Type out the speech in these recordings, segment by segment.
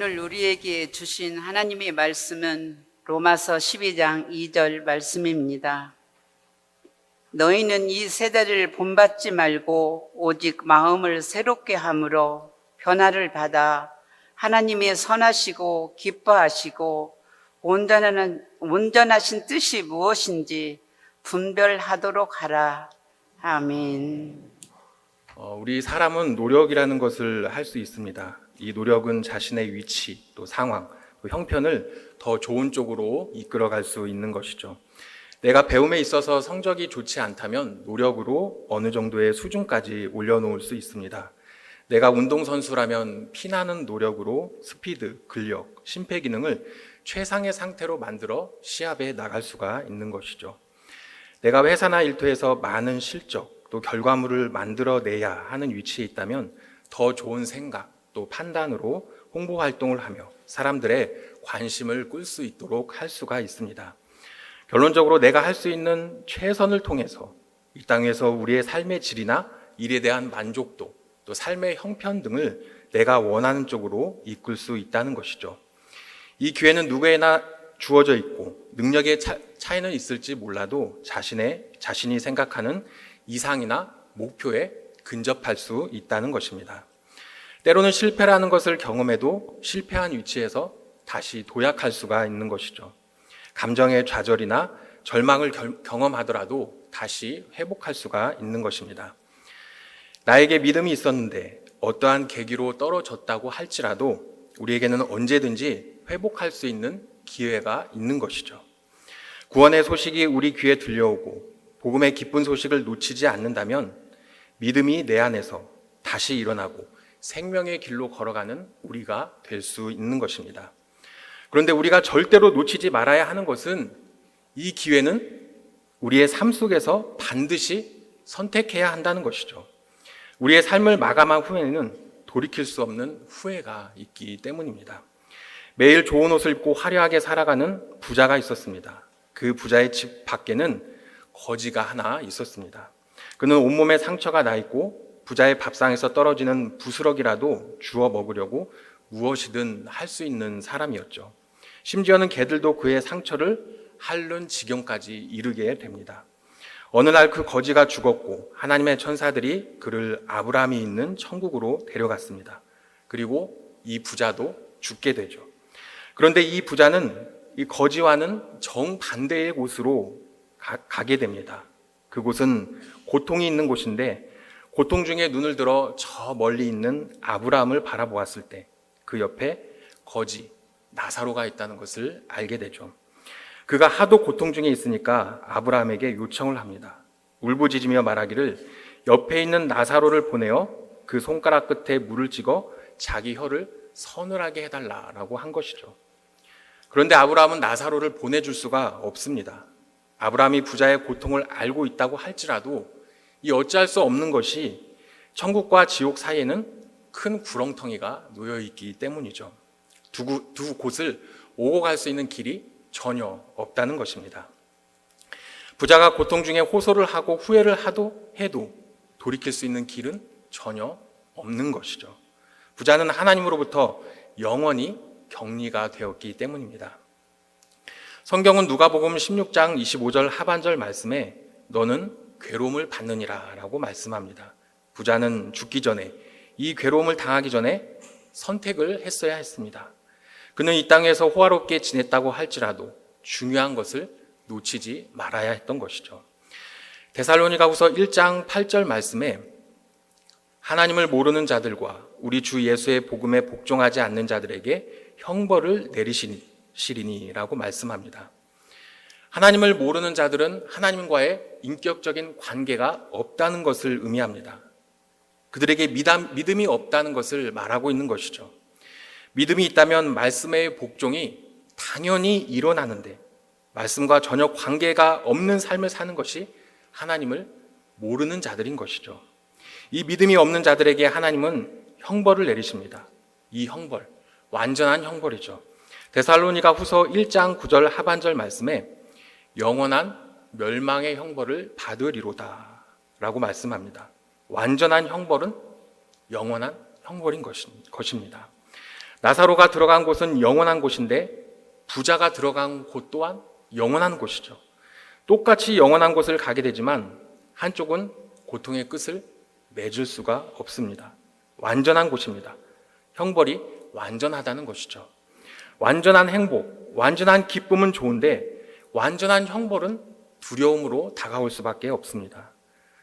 오늘 우리에게 주신 하나님의 말씀은 로마서 12장 2절 말씀입니다. 너희는 이 세대를 본받지 말고 오직 마음을 새롭게 함으로 변화를 받아 하나님의 선하시고 기뻐하시고 온전하신 뜻이 무엇인지 분별하도록 하라. 아멘. 우리 사람은 노력이라는 것을 할 수 있습니다. 이 노력은 자신의 위치, 또 상황, 또 형편을 더 좋은 쪽으로 이끌어갈 수 있는 것이죠. 내가 배움에 있어서 성적이 좋지 않다면 노력으로 어느 정도의 수준까지 올려놓을 수 있습니다. 내가 운동선수라면 피나는 노력으로 스피드, 근력, 심폐 기능을 최상의 상태로 만들어 시합에 나갈 수가 있는 것이죠. 내가 회사나 일터에서 많은 실적, 또 결과물을 만들어내야 하는 위치에 있다면 더 좋은 생각, 또 판단으로 홍보 활동을 하며 사람들의 관심을 끌 수 있도록 할 수가 있습니다. 결론적으로 내가 할 수 있는 최선을 통해서 이 땅에서 우리의 삶의 질이나 일에 대한 만족도, 또 삶의 형편 등을 내가 원하는 쪽으로 이끌 수 있다는 것이죠. 이 기회는 누구에나 주어져 있고 능력의 차이는 있을지 몰라도 자신이 생각하는 이상이나 목표에 근접할 수 있다는 것입니다. 때로는 실패라는 것을 경험해도 실패한 위치에서 다시 도약할 수가 있는 것이죠. 감정의 좌절이나 절망을 경험하더라도 다시 회복할 수가 있는 것입니다. 나에게 믿음이 있었는데 어떠한 계기로 떨어졌다고 할지라도 우리에게는 언제든지 회복할 수 있는 기회가 있는 것이죠. 구원의 소식이 우리 귀에 들려오고 복음의 기쁜 소식을 놓치지 않는다면 믿음이 내 안에서 다시 일어나고 생명의 길로 걸어가는 우리가 될 수 있는 것입니다. 그런데 우리가 절대로 놓치지 말아야 하는 것은 이 기회는 우리의 삶 속에서 반드시 선택해야 한다는 것이죠. 우리의 삶을 마감한 후에는 돌이킬 수 없는 후회가 있기 때문입니다. 매일 좋은 옷을 입고 화려하게 살아가는 부자가 있었습니다. 그 부자의 집 밖에는 거지가 하나 있었습니다. 그는 온몸에 상처가 나 있고 부자의 밥상에서 떨어지는 부스럭이라도 주워 먹으려고 무엇이든 할 수 있는 사람이었죠. 심지어는 개들도 그의 상처를 핥는 지경까지 이르게 됩니다. 어느 날 그 거지가 죽었고 하나님의 천사들이 그를 아브라함이 있는 천국으로 데려갔습니다. 그리고 이 부자도 죽게 되죠. 그런데 이 부자는 이 거지와는 정반대의 곳으로 가게 됩니다. 그곳은 고통이 있는 곳인데 고통 중에 눈을 들어 저 멀리 있는 아브라함을 바라보았을 때 그 옆에 거지 나사로가 있다는 것을 알게 되죠. 그가 하도 고통 중에 있으니까 아브라함에게 요청을 합니다. 울부짖으며 말하기를 옆에 있는 나사로를 보내어 그 손가락 끝에 물을 찍어 자기 혀를 서늘하게 해달라라고 한 것이죠. 그런데 아브라함은 나사로를 보내줄 수가 없습니다. 아브라함이 부자의 고통을 알고 있다고 할지라도 이 어찌할 수 없는 것이 천국과 지옥 사이에는 큰 구렁텅이가 놓여 있기 때문이죠. 두 곳을 오고 갈 수 있는 길이 전혀 없다는 것입니다. 부자가 고통 중에 호소를 하고 후회를 해도 돌이킬 수 있는 길은 전혀 없는 것이죠. 부자는 하나님으로부터 영원히 격리가 되었기 때문입니다. 성경은 누가복음 16장 25절 하반절 말씀에 너는 괴로움을 받느니라 라고 말씀합니다. 부자는 죽기 전에 이 괴로움을 당하기 전에 선택을 했어야 했습니다. 그는 이 땅에서 호화롭게 지냈다고 할지라도 중요한 것을 놓치지 말아야 했던 것이죠. 데살로니가후서 1장 8절 말씀에 하나님을 모르는 자들과 우리 주 예수의 복음에 복종하지 않는 자들에게 형벌을 내리시리니 라고 말씀합니다. 하나님을 모르는 자들은 하나님과의 인격적인 관계가 없다는 것을 의미합니다. 그들에게 믿음이 없다는 것을 말하고 있는 것이죠. 믿음이 있다면 말씀의 복종이 당연히 일어나는데 말씀과 전혀 관계가 없는 삶을 사는 것이 하나님을 모르는 자들인 것이죠. 이 믿음이 없는 자들에게 하나님은 형벌을 내리십니다. 이 형벌, 완전한 형벌이죠. 데살로니가 후서 1장 9절 하반절 말씀에 영원한 멸망의 형벌을 받으리로다 라고 말씀합니다. 완전한 형벌은 영원한 형벌인 것입니다. 나사로가 들어간 곳은 영원한 곳인데 부자가 들어간 곳 또한 영원한 곳이죠. 똑같이 영원한 곳을 가게 되지만 한쪽은 고통의 끝을 맺을 수가 없습니다. 완전한 곳입니다. 형벌이 완전하다는 것이죠. 완전한 행복, 완전한 기쁨은 좋은데 완전한 형벌은 두려움으로 다가올 수밖에 없습니다.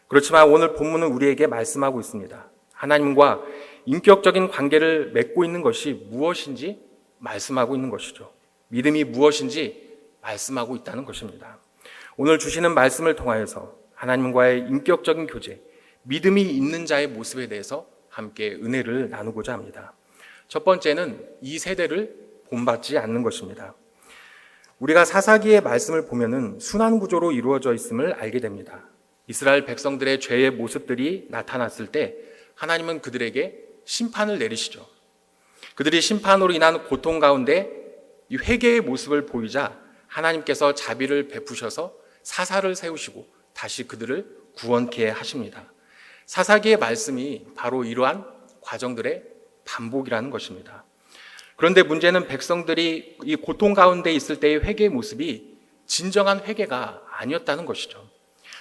그렇지만 오늘 본문은 우리에게 말씀하고 있습니다. 하나님과 인격적인 관계를 맺고 있는 것이 무엇인지 말씀하고 있는 것이죠. 믿음이 무엇인지 말씀하고 있다는 것입니다. 오늘 주시는 말씀을 통하여서 하나님과의 인격적인 교제, 믿음이 있는 자의 모습에 대해서 함께 은혜를 나누고자 합니다. 첫 번째는 이 세대를 본받지 않는 것입니다. 우리가 사사기의 말씀을 보면은 순환 구조로 이루어져 있음을 알게 됩니다. 이스라엘 백성들의 죄의 모습들이 나타났을 때 하나님은 그들에게 심판을 내리시죠. 그들이 심판으로 인한 고통 가운데 이 회개의 모습을 보이자 하나님께서 자비를 베푸셔서 사사를 세우시고 다시 그들을 구원케 하십니다. 사사기의 말씀이 바로 이러한 과정들의 반복이라는 것입니다. 그런데 문제는 백성들이 이 고통 가운데 있을 때의 회개의 모습이 진정한 회개가 아니었다는 것이죠.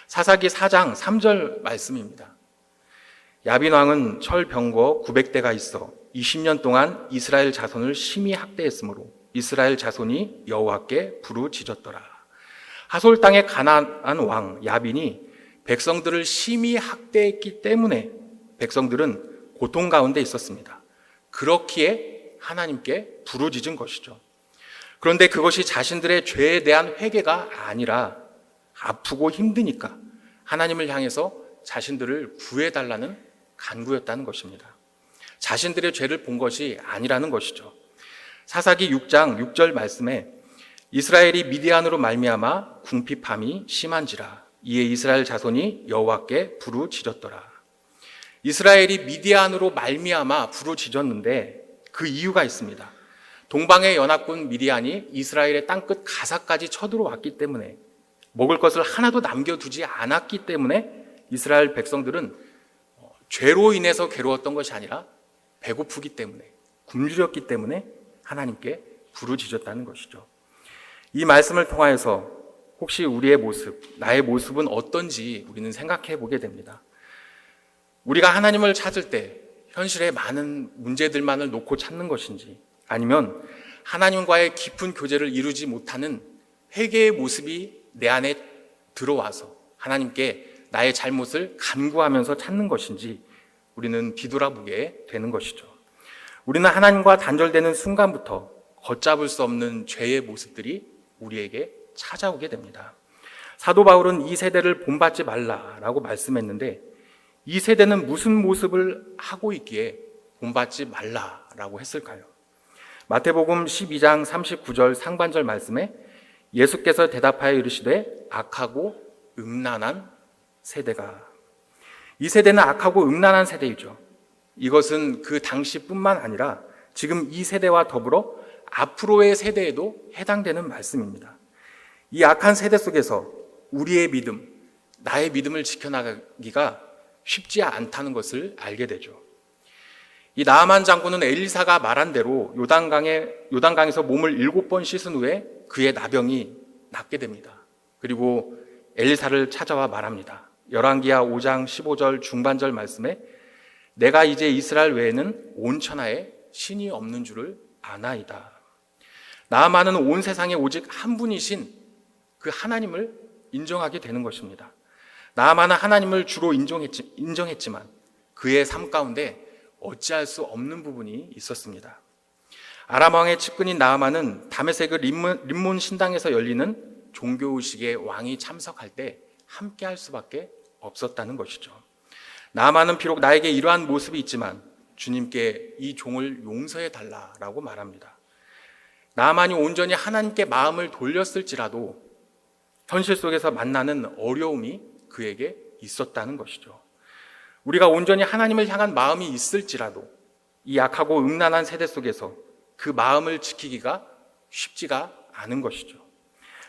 사사기 4장 3절 말씀입니다. 야빈 왕은 철병거 900대가 있어 20년 동안 이스라엘 자손을 심히 학대했으므로 이스라엘 자손이 여호와께 부르짖었더라. 하솔 땅의 가나안 왕 야빈이 백성들을 심히 학대했기 때문에 백성들은 고통 가운데 있었습니다. 그렇기에 하나님께 부르짖은 것이죠. 그런데 그것이 자신들의 죄에 대한 회개가 아니라 아프고 힘드니까 하나님을 향해서 자신들을 구해달라는 간구였다는 것입니다. 자신들의 죄를 본 것이 아니라는 것이죠. 사사기 6장 6절 말씀에 이스라엘이 미디안으로 말미암아 궁핍함이 심한지라 이에 이스라엘 자손이 여호와께 부르짖었더라. 이스라엘이 미디안으로 말미암아 부르짖었는데 그 이유가 있습니다. 동방의 연합군 미디안이 이스라엘의 땅끝 가사까지 쳐들어왔기 때문에 먹을 것을 하나도 남겨두지 않았기 때문에 이스라엘 백성들은 죄로 인해서 괴로웠던 것이 아니라 배고프기 때문에 굶주렸기 때문에 하나님께 부르짖었다는 것이죠. 이 말씀을 통하여서 혹시 우리의 모습, 나의 모습은 어떤지 우리는 생각해 보게 됩니다. 우리가 하나님을 찾을 때 현실의 많은 문제들만을 놓고 찾는 것인지 아니면 하나님과의 깊은 교제를 이루지 못하는 회개의 모습이 내 안에 들어와서 하나님께 나의 잘못을 간구하면서 찾는 것인지 우리는 뒤돌아보게 되는 것이죠. 우리는 하나님과 단절되는 순간부터 걷잡을 수 없는 죄의 모습들이 우리에게 찾아오게 됩니다. 사도 바울은 이 세대를 본받지 말라라고 말씀했는데 이 세대는 무슨 모습을 하고 있기에 본받지 말라라고 했을까요? 마태복음 12장 39절 상반절 말씀에 예수께서 대답하여 이르시되 악하고 음란한 세대가, 이 세대는 악하고 음란한 세대이죠. 이것은 그 당시뿐만 아니라 지금 이 세대와 더불어 앞으로의 세대에도 해당되는 말씀입니다. 이 악한 세대 속에서 우리의 믿음, 나의 믿음을 지켜나가기가 쉽지 않다는 것을 알게 되죠. 이 나아만 장군은 엘리사가 말한 대로 요단강에서 몸을 7번 씻은 후에 그의 나병이 낫게 됩니다. 그리고 엘리사를 찾아와 말합니다. 열왕기하 5장 15절 중반절 말씀에 내가 이제 이스라엘 외에는 온 천하에 신이 없는 줄을 아나이다. 나아만은 온 세상에 오직 한 분이신 그 하나님을 인정하게 되는 것입니다. 나아만은 하나님을 주로 인정했지만 그의 삶 가운데 어찌할 수 없는 부분이 있었습니다. 아람 왕의 측근인 나아만은 다메섹 림몬 신당에서 열리는 종교의식의 왕이 참석할 때 함께 할 수밖에 없었다는 것이죠. 나아만은 비록 나에게 이러한 모습이 있지만 주님께 이 종을 용서해 달라라고 말합니다. 나아만이 온전히 하나님께 마음을 돌렸을지라도 현실 속에서 만나는 어려움이 그에게 있었다는 것이죠. 우리가 온전히 하나님을 향한 마음이 있을지라도 이 약하고 음란한 세대 속에서 그 마음을 지키기가 쉽지가 않은 것이죠.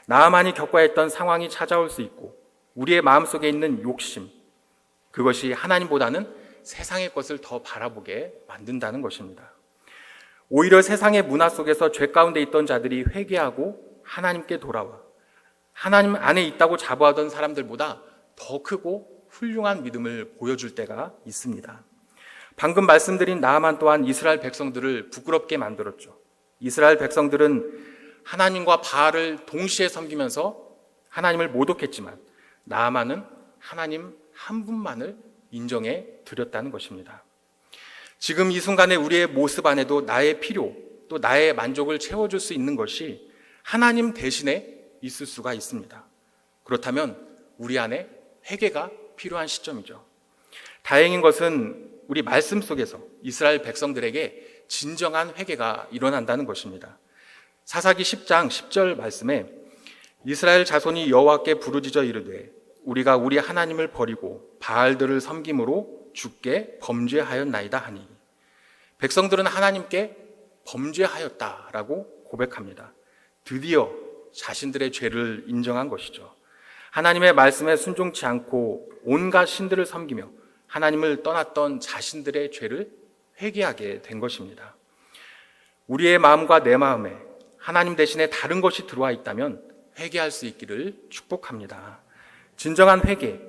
나아만이 겪어야 했던 상황이 찾아올 수 있고 우리의 마음속에 있는 욕심, 그것이 하나님보다는 세상의 것을 더 바라보게 만든다는 것입니다. 오히려 세상의 문화 속에서 죄 가운데 있던 자들이 회개하고 하나님께 돌아와 하나님 안에 있다고 자부하던 사람들보다 더 크고 훌륭한 믿음을 보여줄 때가 있습니다. 방금 말씀드린 나아만 또한 이스라엘 백성들을 부끄럽게 만들었죠. 이스라엘 백성들은 하나님과 바알을 동시에 섬기면서 하나님을 모독했지만 나아만은 하나님 한 분만을 인정해 드렸다는 것입니다. 지금 이 순간에 우리의 모습 안에도 나의 필요 또 나의 만족을 채워줄 수 있는 것이 하나님 대신에 있을 수가 있습니다. 그렇다면 우리 안에 회개가 필요한 시점이죠. 다행인 것은 우리 말씀 속에서 이스라엘 백성들에게 진정한 회개가 일어난다는 것입니다. 사사기 10장 10절 말씀에 이스라엘 자손이 여호와께 부르짖어 이르되 우리가 우리 하나님을 버리고 바알들을 섬김으로 주께 범죄하였나이다 하니, 백성들은 하나님께 범죄하였다라고 고백합니다. 드디어 자신들의 죄를 인정한 것이죠. 하나님의 말씀에 순종치 않고 온갖 신들을 섬기며 하나님을 떠났던 자신들의 죄를 회개하게 된 것입니다. 우리의 마음과 내 마음에 하나님 대신에 다른 것이 들어와 있다면 회개할 수 있기를 축복합니다. 진정한 회개,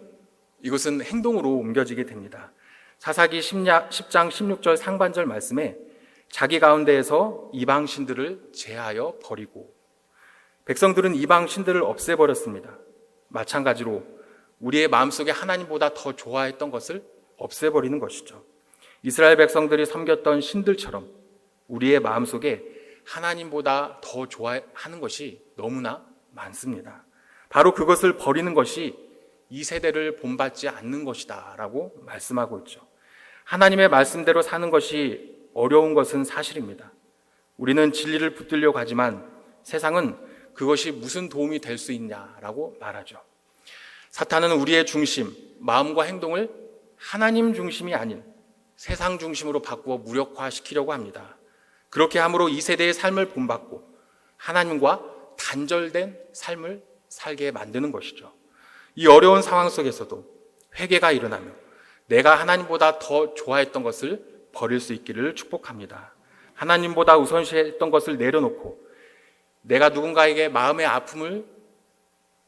이것은 행동으로 옮겨지게 됩니다. 사사기 10장 16절 상반절 말씀에 자기 가운데에서 이방 신들을 제하여 버리고, 백성들은 이방 신들을 없애버렸습니다. 마찬가지로 우리의 마음속에 하나님보다 더 좋아했던 것을 없애버리는 것이죠. 이스라엘 백성들이 섬겼던 신들처럼 우리의 마음속에 하나님보다 더 좋아하는 것이 너무나 많습니다. 바로 그것을 버리는 것이 이 세대를 본받지 않는 것이다 라고 말씀하고 있죠. 하나님의 말씀대로 사는 것이 어려운 것은 사실입니다. 우리는 진리를 붙들려고 하지만 세상은 그것이 무슨 도움이 될 수 있냐라고 말하죠. 사탄은 우리의 중심, 마음과 행동을 하나님 중심이 아닌 세상 중심으로 바꾸어 무력화시키려고 합니다. 그렇게 함으로 이 세대의 삶을 본받고 하나님과 단절된 삶을 살게 만드는 것이죠. 이 어려운 상황 속에서도 회개가 일어나며 내가 하나님보다 더 좋아했던 것을 버릴 수 있기를 축복합니다. 하나님보다 우선시했던 것을 내려놓고 내가 누군가에게 마음의 아픔을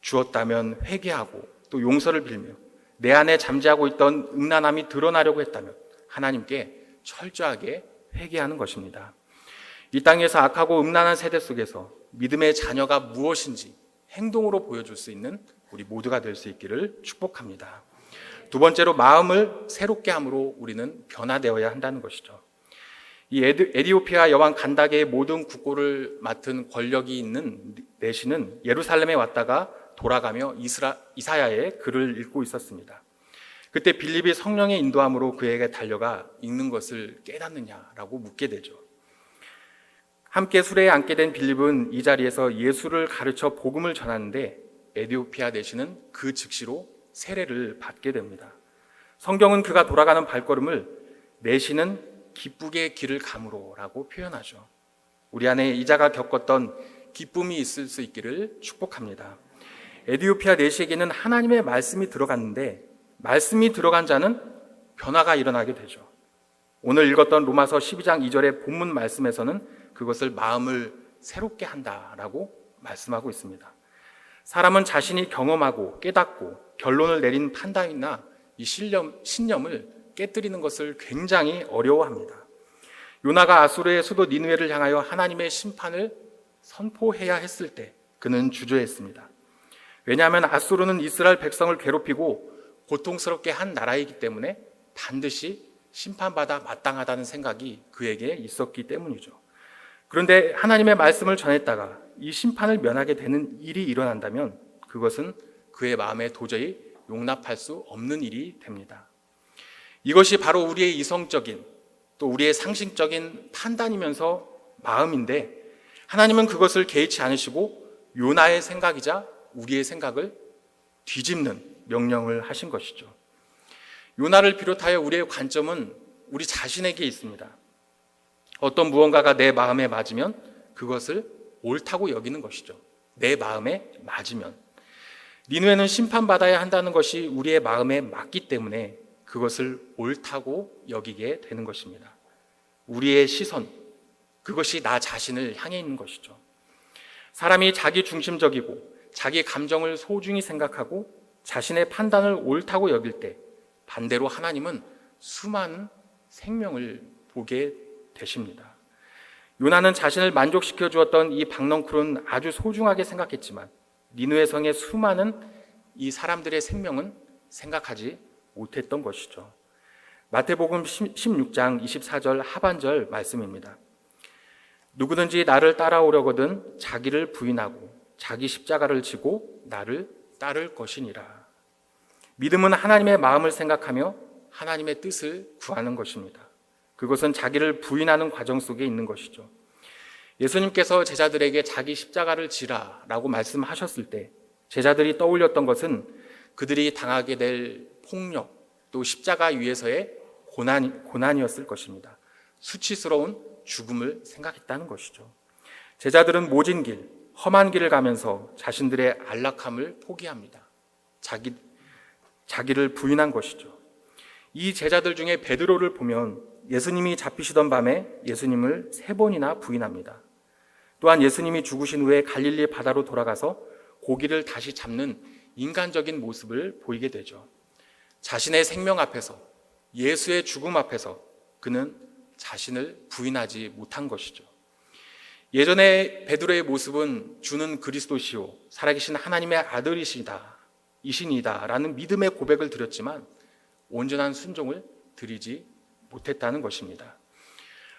주었다면 회개하고 또 용서를 빌며 내 안에 잠재하고 있던 음란함이 드러나려고 했다면 하나님께 철저하게 회개하는 것입니다. 이 땅에서 악하고 음란한 세대 속에서 믿음의 자녀가 무엇인지 행동으로 보여줄 수 있는 우리 모두가 될 수 있기를 축복합니다. 두 번째로 마음을 새롭게 함으로 우리는 변화되어야 한다는 것이죠. 이 에디오피아 여왕 간다게의 모든 국고를 맡은 권력이 있는 내시는 예루살렘에 왔다가 돌아가며 이사야의 글을 읽고 있었습니다. 그때 빌립이 성령의 인도함으로 그에게 달려가 읽는 것을 깨닫느냐라고 묻게 되죠. 함께 수레에 앉게 된 빌립은 이 자리에서 예수를 가르쳐 복음을 전하는데 에디오피아 내시는 그 즉시로 세례를 받게 됩니다. 성경은 그가 돌아가는 발걸음을 내시는 기쁘게 길을 감으로라고 표현하죠. 우리 안에 이자가 겪었던 기쁨이 있을 수 있기를 축복합니다. 에디오피아 내시에게는 하나님의 말씀이 들어갔는데 말씀이 들어간 자는 변화가 일어나게 되죠. 오늘 읽었던 로마서 12장 2절의 본문 말씀에서는 그것을 마음을 새롭게 한다라고 말씀하고 있습니다. 사람은 자신이 경험하고 깨닫고 결론을 내린 판단이나 이 신념을 깨뜨리는 것을 굉장히 어려워합니다. 요나가 아수르의 수도 니느웨를 향하여 하나님의 심판을 선포해야 했을 때 그는 주저했습니다. 왜냐하면 아수르는 이스라엘 백성을 괴롭히고 고통스럽게 한 나라이기 때문에 반드시 심판받아 마땅하다는 생각이 그에게 있었기 때문이죠. 그런데 하나님의 말씀을 전했다가 이 심판을 면하게 되는 일이 일어난다면 그것은 그의 마음에 도저히 용납할 수 없는 일이 됩니다. 이것이 바로 우리의 이성적인 또 우리의 상식적인 판단이면서 마음인데 하나님은 그것을 개의치 않으시고 요나의 생각이자 우리의 생각을 뒤집는 명령을 하신 것이죠. 요나를 비롯하여 우리의 관점은 우리 자신에게 있습니다. 어떤 무언가가 내 마음에 맞으면 그것을 옳다고 여기는 것이죠. 내 마음에 맞으면. 니느웨는 심판받아야 한다는 것이 우리의 마음에 맞기 때문에 그것을 옳다고 여기게 되는 것입니다. 우리의 시선, 그것이 나 자신을 향해 있는 것이죠. 사람이 자기 중심적이고 자기 감정을 소중히 생각하고 자신의 판단을 옳다고 여길 때 반대로 하나님은 수많은 생명을 보게 되십니다. 요나는 자신을 만족시켜 주었던 이 박넝쿨은 아주 소중하게 생각했지만 니느웨 성의 수많은 이 사람들의 생명은 생각하지 못했던 것이죠. 마태복음 16장 24절 하반절 말씀입니다. 누구든지 나를 따라오려거든 자기를 부인하고 자기 십자가를 지고 나를 따를 것이니라. 믿음은 하나님의 마음을 생각하며 하나님의 뜻을 구하는 것입니다. 그것은 자기를 부인하는 과정 속에 있는 것이죠. 예수님께서 제자들에게 자기 십자가를 지라라고 말씀하셨을 때 제자들이 떠올렸던 것은 그들이 당하게 될 폭력, 또 십자가 위에서의 고난이었을 것입니다. 수치스러운 죽음을 생각했다는 것이죠. 제자들은 모진 길, 험한 길을 가면서 자신들의 안락함을 포기합니다. 자기를 부인한 것이죠. 이 제자들 중에 베드로를 보면 예수님이 잡히시던 밤에 예수님을 3번이나 부인합니다. 또한 예수님이 죽으신 후에 갈릴리 바다로 돌아가서 고기를 다시 잡는 인간적인 모습을 보이게 되죠. 자신의 생명 앞에서, 예수의 죽음 앞에서 그는 자신을 부인하지 못한 것이죠. 예전에 베드로의 모습은 주는 그리스도시요 살아계신 하나님의 아들이시다 라는 믿음의 고백을 드렸지만 온전한 순종을 드리지 못했다는 것입니다.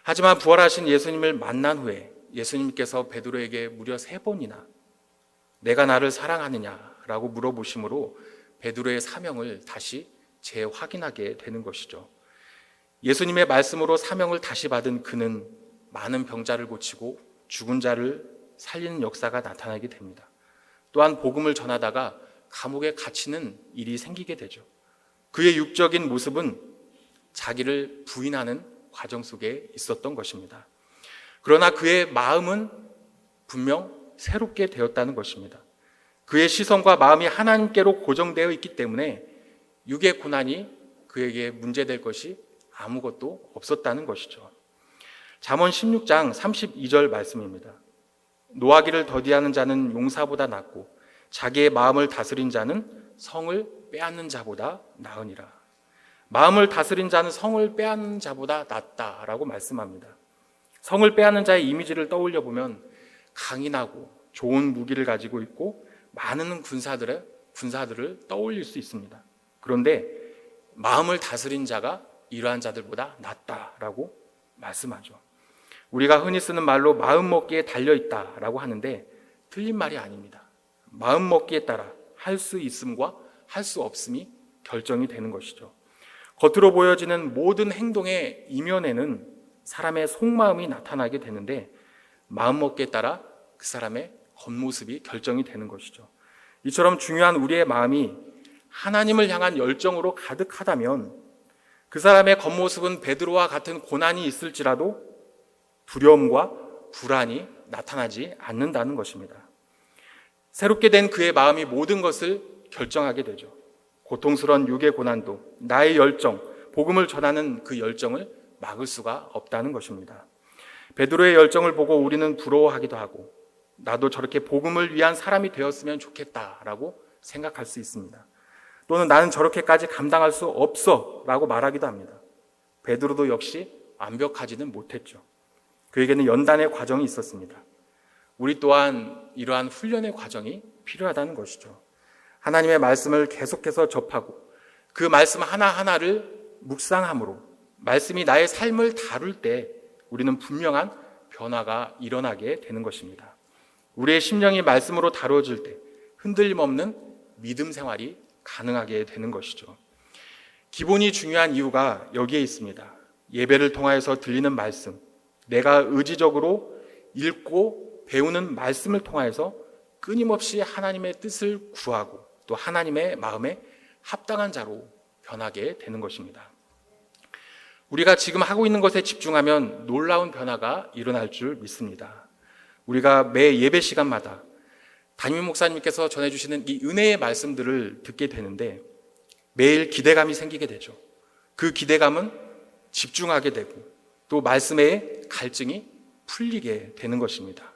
하지만 부활하신 예수님을 만난 후에 예수님께서 베드로에게 무려 3번이나 내가 나를 사랑하느냐라고 물어보심으로 베드로의 사명을 다시 재확인하게 되는 것이죠. 예수님의 말씀으로 사명을 다시 받은 그는 많은 병자를 고치고 죽은 자를 살리는 역사가 나타나게 됩니다. 또한 복음을 전하다가 감옥에 갇히는 일이 생기게 되죠. 그의 육적인 모습은 자기를 부인하는 과정 속에 있었던 것입니다. 그러나 그의 마음은 분명 새롭게 되었다는 것입니다. 그의 시선과 마음이 하나님께로 고정되어 있기 때문에 육의 고난이 그에게 문제될 것이 아무것도 없었다는 것이죠. 잠언 16장 32절 말씀입니다. 노하기를 더디하는 자는 용사보다 낫고 자기의 마음을 다스린 자는 성을 빼앗는 자보다 나으니라. 마음을 다스린 자는 성을 빼앗는 자보다 낫다라고 말씀합니다. 성을 빼앗는 자의 이미지를 떠올려 보면 강인하고 좋은 무기를 가지고 있고 많은 군사들을 떠올릴 수 있습니다. 그런데 마음을 다스린 자가 이러한 자들보다 낫다라고 말씀하죠. 우리가 흔히 쓰는 말로 마음 먹기에 달려있다라고 하는데 틀린 말이 아닙니다. 마음 먹기에 따라 할 수 있음과 할 수 없음이 결정이 되는 것이죠. 겉으로 보여지는 모든 행동의 이면에는 사람의 속마음이 나타나게 되는데 마음 먹기에 따라 그 사람의 겉모습이 결정이 되는 것이죠. 이처럼 중요한 우리의 마음이 하나님을 향한 열정으로 가득하다면 그 사람의 겉모습은 베드로와 같은 고난이 있을지라도 두려움과 불안이 나타나지 않는다는 것입니다. 새롭게 된 그의 마음이 모든 것을 결정하게 되죠. 고통스러운 육의 고난도 나의 열정, 복음을 전하는 그 열정을 막을 수가 없다는 것입니다. 베드로의 열정을 보고 우리는 부러워하기도 하고 나도 저렇게 복음을 위한 사람이 되었으면 좋겠다라고 생각할 수 있습니다. 또는 나는 저렇게까지 감당할 수 없어 라고 말하기도 합니다. 베드로도 역시 완벽하지는 못했죠. 그에게는 연단의 과정이 있었습니다. 우리 또한 이러한 훈련의 과정이 필요하다는 것이죠. 하나님의 말씀을 계속해서 접하고 그 말씀 하나하나를 묵상함으로 말씀이 나의 삶을 다룰 때 우리는 분명한 변화가 일어나게 되는 것입니다. 우리의 심령이 말씀으로 다루어질 때 흔들림 없는 믿음 생활이 가능하게 되는 것이죠. 기본이 중요한 이유가 여기에 있습니다. 예배를 통하여서 들리는 말씀, 내가 의지적으로 읽고 배우는 말씀을 통하여서 끊임없이 하나님의 뜻을 구하고 또 하나님의 마음에 합당한 자로 변하게 되는 것입니다. 우리가 지금 하고 있는 것에 집중하면 놀라운 변화가 일어날 줄 믿습니다. 우리가 매 예배 시간마다 담임 목사님께서 전해주시는 이 은혜의 말씀들을 듣게 되는데 매일 기대감이 생기게 되죠. 그 기대감은 집중하게 되고 또 말씀의 갈증이 풀리게 되는 것입니다.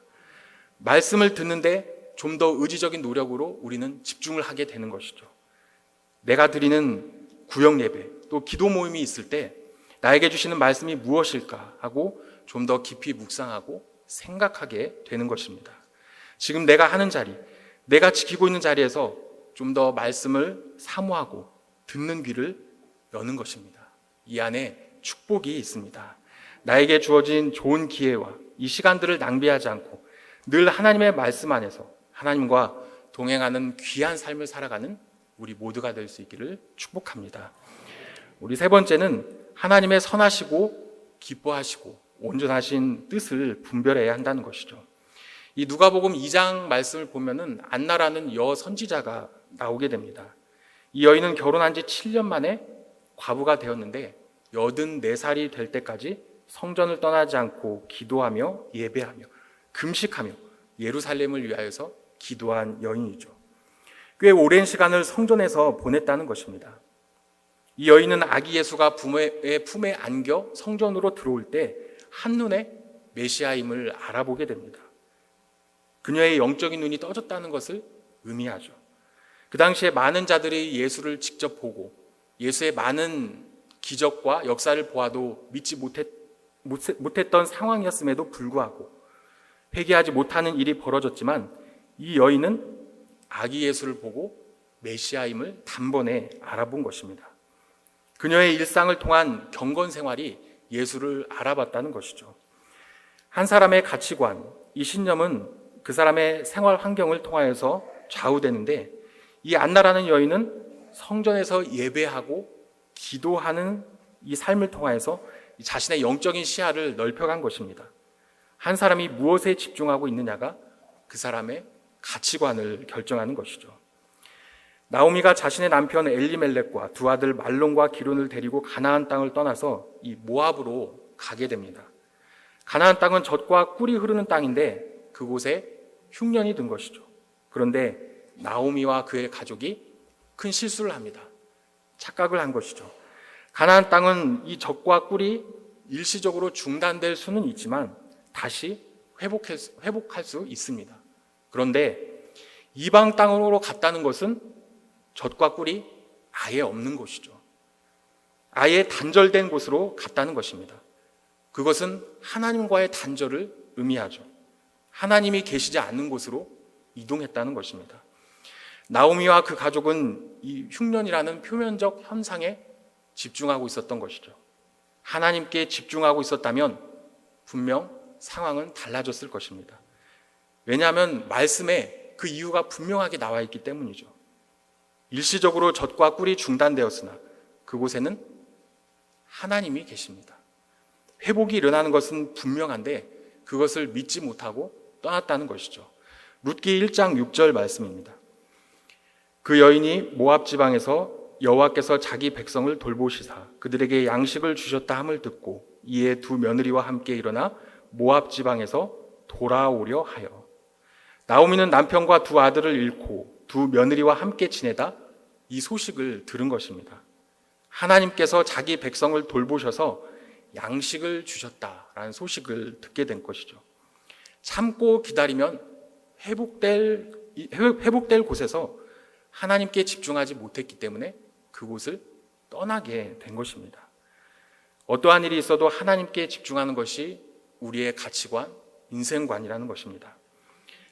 말씀을 듣는데 좀 더 의지적인 노력으로 우리는 집중을 하게 되는 것이죠. 내가 드리는 구역 예배, 또 기도 모임이 있을 때 나에게 주시는 말씀이 무엇일까 하고 좀 더 깊이 묵상하고 생각하게 되는 것입니다. 지금 내가 하는 자리, 내가 지키고 있는 자리에서 좀 더 말씀을 사모하고 듣는 귀를 여는 것입니다. 이 안에 축복이 있습니다. 나에게 주어진 좋은 기회와 이 시간들을 낭비하지 않고 늘 하나님의 말씀 안에서 하나님과 동행하는 귀한 삶을 살아가는 우리 모두가 될 수 있기를 축복합니다. 우리 세 번째는 하나님의 선하시고 기뻐하시고 온전하신 뜻을 분별해야 한다는 것이죠. 이 누가복음 2장 말씀을 보면은 안나라는 여 선지자가 나오게 됩니다. 이 여인은 결혼한 지 7년 만에 과부가 되었는데 84살이 될 때까지 성전을 떠나지 않고 기도하며 예배하며 금식하며 예루살렘을 위하여서 기도한 여인이죠. 꽤 오랜 시간을 성전에서 보냈다는 것입니다. 이 여인은 아기 예수가 부모의 품에 안겨 성전으로 들어올 때 한눈에 메시아임을 알아보게 됩니다. 그녀의 영적인 눈이 떠졌다는 것을 의미하죠. 그 당시에 많은 자들이 예수를 직접 보고 예수의 많은 기적과 역사를 보아도 믿지 못했던 상황이었음에도 불구하고 회개하지 못하는 일이 벌어졌지만 이 여인은 아기 예수를 보고 메시아임을 단번에 알아본 것입니다. 그녀의 일상을 통한 경건 생활이 예수를 알아봤다는 것이죠. 한 사람의 가치관, 이 신념은 그 사람의 생활 환경을 통하여서 좌우되는데 이 안나라는 여인은 성전에서 예배하고 기도하는 이 삶을 통하여서 자신의 영적인 시야를 넓혀간 것입니다. 한 사람이 무엇에 집중하고 있느냐가 그 사람의 가치관을 결정하는 것이죠. 나오미가 자신의 남편 엘리멜렉과 두 아들 말론과 기론을 데리고 가나안 땅을 떠나서 이 모압으로 가게 됩니다. 가나안 땅은 젖과 꿀이 흐르는 땅인데 그곳에 흉년이 든 것이죠. 그런데 나오미와 그의 가족이 큰 실수를 합니다. 착각을 한 것이죠. 가나안 땅은 이 젖과 꿀이 일시적으로 중단될 수는 있지만 다시 회복할 수 있습니다. 그런데 이방 땅으로 갔다는 것은 젖과 꿀이 아예 없는 곳이죠. 아예 단절된 곳으로 갔다는 것입니다. 그것은 하나님과의 단절을 의미하죠. 하나님이 계시지 않는 곳으로 이동했다는 것입니다. 나오미와 그 가족은 이 흉년이라는 표면적 현상에 집중하고 있었던 것이죠. 하나님께 집중하고 있었다면 분명 상황은 달라졌을 것입니다. 왜냐하면 말씀에 그 이유가 분명하게 나와 있기 때문이죠. 일시적으로 젖과 꿀이 중단되었으나 그곳에는 하나님이 계십니다. 회복이 일어나는 것은 분명한데 그것을 믿지 못하고 떠났다는 것이죠. 룻기 1장 6절 말씀입니다. 그 여인이 모압 지방에서 여호와께서 자기 백성을 돌보시사 그들에게 양식을 주셨다 함을 듣고 이에 두 며느리와 함께 일어나 모압 지방에서 돌아오려 하여 나오미는 남편과 두 아들을 잃고 두 며느리와 함께 지내다 이 소식을 들은 것입니다. 하나님께서 자기 백성을 돌보셔서 양식을 주셨다라는 소식을 듣게 된 것이죠. 참고 기다리면 회복될 곳에서 하나님께 집중하지 못했기 때문에 그곳을 떠나게 된 것입니다. 어떠한 일이 있어도 하나님께 집중하는 것이 우리의 가치관, 인생관이라는 것입니다.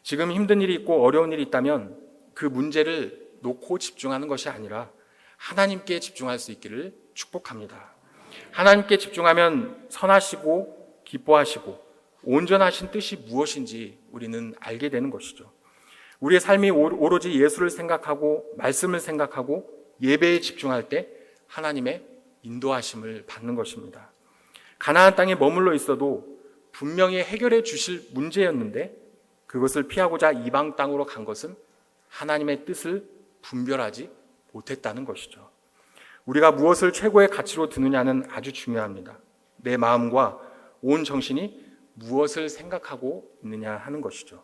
지금 힘든 일이 있고 어려운 일이 있다면 그 문제를 놓고 집중하는 것이 아니라 하나님께 집중할 수 있기를 축복합니다. 하나님께 집중하면 선하시고 기뻐하시고 온전하신 뜻이 무엇인지 우리는 알게 되는 것이죠. 우리의 삶이 오로지 예수를 생각하고 말씀을 생각하고 예배에 집중할 때 하나님의 인도하심을 받는 것입니다. 가나안 땅에 머물러 있어도 분명히 해결해 주실 문제였는데 그것을 피하고자 이방 땅으로 간 것은 하나님의 뜻을 분별하지 못했다는 것이죠. 우리가 무엇을 최고의 가치로 두느냐는 아주 중요합니다. 내 마음과 온 정신이 무엇을 생각하고 있느냐 하는 것이죠.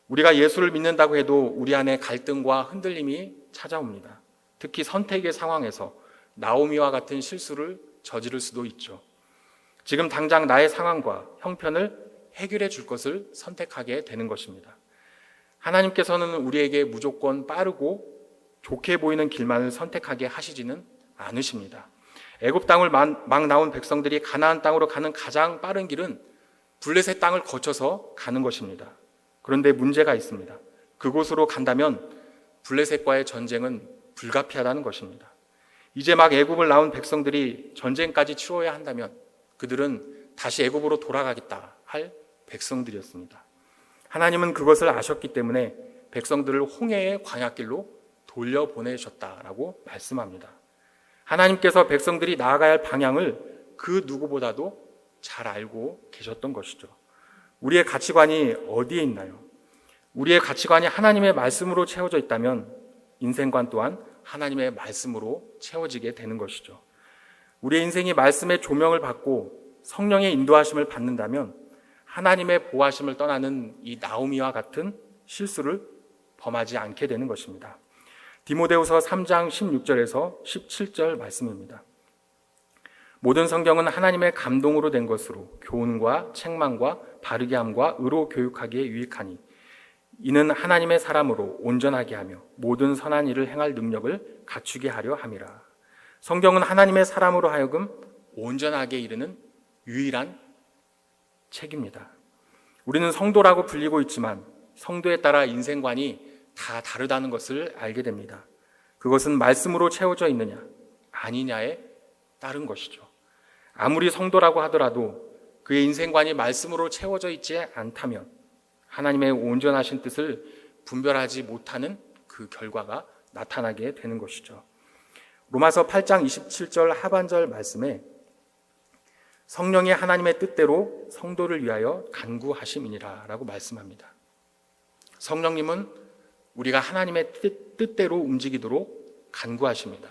우리가 예수를 믿는다고 해도 우리 안에 갈등과 흔들림이 찾아옵니다. 특히 선택의 상황에서 나오미와 같은 실수를 저지를 수도 있죠. 지금 당장 나의 상황과 형편을 해결해 줄 것을 선택하게 되는 것입니다. 하나님께서는 우리에게 무조건 빠르고 좋게 보이는 길만을 선택하게 하시지는 않으십니다. 애굽 땅을 막 나온 백성들이 가나안 땅으로 가는 가장 빠른 길은 블레셋 땅을 거쳐서 가는 것입니다. 그런데 문제가 있습니다. 그곳으로 간다면 블레셋과의 전쟁은 불가피하다는 것입니다. 이제 막 애굽을 나온 백성들이 전쟁까지 치러야 한다면 그들은 다시 애굽으로 돌아가겠다 할 백성들이었습니다. 하나님은 그것을 아셨기 때문에 백성들을 홍해의 광야길로 돌려보내셨다라고 말씀합니다. 하나님께서 백성들이 나아가야 할 방향을 그 누구보다도 잘 알고 계셨던 것이죠. 우리의 가치관이 어디에 있나요? 우리의 가치관이 하나님의 말씀으로 채워져 있다면 인생관 또한 하나님의 말씀으로 채워지게 되는 것이죠. 우리의 인생이 말씀의 조명을 받고 성령의 인도하심을 받는다면 하나님의 보호하심을 떠나는 이 나오미와 같은 실수를 범하지 않게 되는 것입니다. 디모데후서 3장 16절에서 17절 말씀입니다. 모든 성경은 하나님의 감동으로 된 것으로 교훈과 책망과 바르게 함과 의로 교육하기에 유익하니 이는 하나님의 사람으로 온전하게 하며 모든 선한 일을 행할 능력을 갖추게 하려 함이라. 성경은 하나님의 사람으로 하여금 온전하게 이르는 유일한 책입니다. 우리는 성도라고 불리고 있지만 성도에 따라 인생관이 다 다르다는 것을 알게 됩니다. 그것은 말씀으로 채워져 있느냐 아니냐에 따른 것이죠. 아무리 성도라고 하더라도 그의 인생관이 말씀으로 채워져 있지 않다면 하나님의 온전하신 뜻을 분별하지 못하는 그 결과가 나타나게 되는 것이죠. 로마서 8장 27절 하반절 말씀에 성령이 하나님의 뜻대로 성도를 위하여 간구하심이니라 라고 말씀합니다. 성령님은 우리가 하나님의 뜻대로 움직이도록 간구하십니다.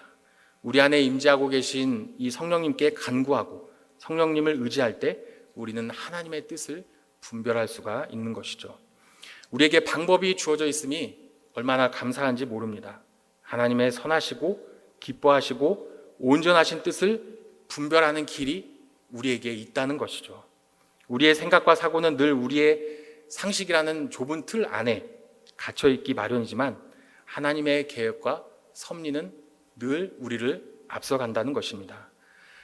우리 안에 임재하고 계신 이 성령님께 간구하고 성령님을 의지할 때 우리는 하나님의 뜻을 분별할 수가 있는 것이죠. 우리에게 방법이 주어져 있음이 얼마나 감사한지 모릅니다. 하나님의 선하시고 기뻐하시고 온전하신 뜻을 분별하는 길이 우리에게 있다는 것이죠. 우리의 생각과 사고는 늘 우리의 상식이라는 좁은 틀 안에 갇혀 있기 마련이지만 하나님의 계획과 섭리는 늘 우리를 앞서간다는 것입니다.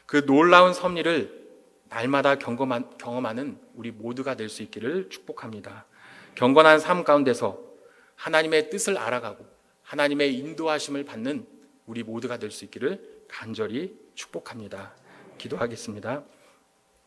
그 놀라운 섭리를 날마다 경험하는 우리 모두가 될 수 있기를 축복합니다. 경건한 삶 가운데서 하나님의 뜻을 알아가고 하나님의 인도하심을 받는 우리 모두가 될 수 있기를 간절히 축복합니다. 기도하겠습니다.